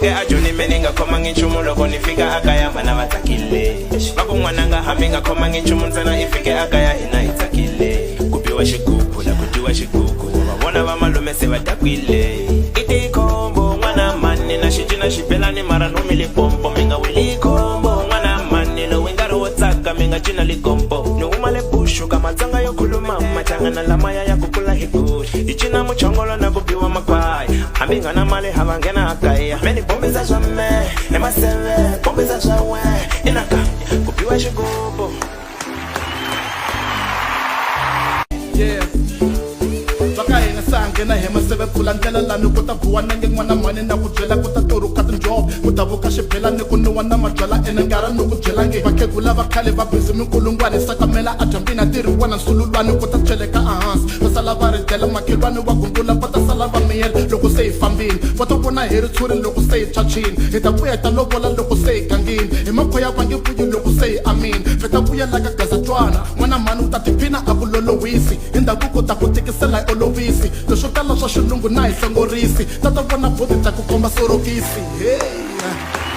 nisuke ajoni meninga khoma ngichumu loko nifika akaya mana vatsakile vaku n'wana nga hambi nga khoma ngichumu ntsena ifike akaya hina hi tsakile ku biwa xigubu la ku dyiwa xigugu va vona va malume se va dakwile i tikhombo n'wana mani na xicina xibelani mara nomi lipompo mi nga weli khombo n'wana mani lowu nkarhi wo tsaka mi nga cina likompo ni huma le bushu ka matsonga yo khuluma machangana lamaya ya ku kula hi gushi hi cina muchongolo na ku biwa makwaya hambi nga na mali hava nghena akaya meni bombisa swa me emaseve bombisa swa we inaka ku biwa xigubu. Yeah. Baka hina sange na hema seve pfula ndlela lani ku ta buwa nange n'wana mani na ku byela ku ta turuka tinjhovo ku ta vuka xibelani ku niwa na mabyala ene ngara ni ku byelangi vakhegula va khale va bizi minkulungwani sakamela a dyambini a tirhiwa na nsululwani ku ta cheleka ehansi va sala va ri dyela makhelwani wa gungula va ta sala va miyela loko se hi fambini va ta vona hi ri tshuri loko se hi tshwachini hi ta vuya hi ta lovola loko se hi gangini hi makhoya va nge vuyi loko se hi amini hi ta vuyela ka gazatwana n'wana mani u ta tiphina a ku lolohisi hi ndhavuko ta ku tikisela hi olovisi leswo tala swa xilungu na hi hlongorisi ta ta vona bodi ta ku komba sorokisi hey.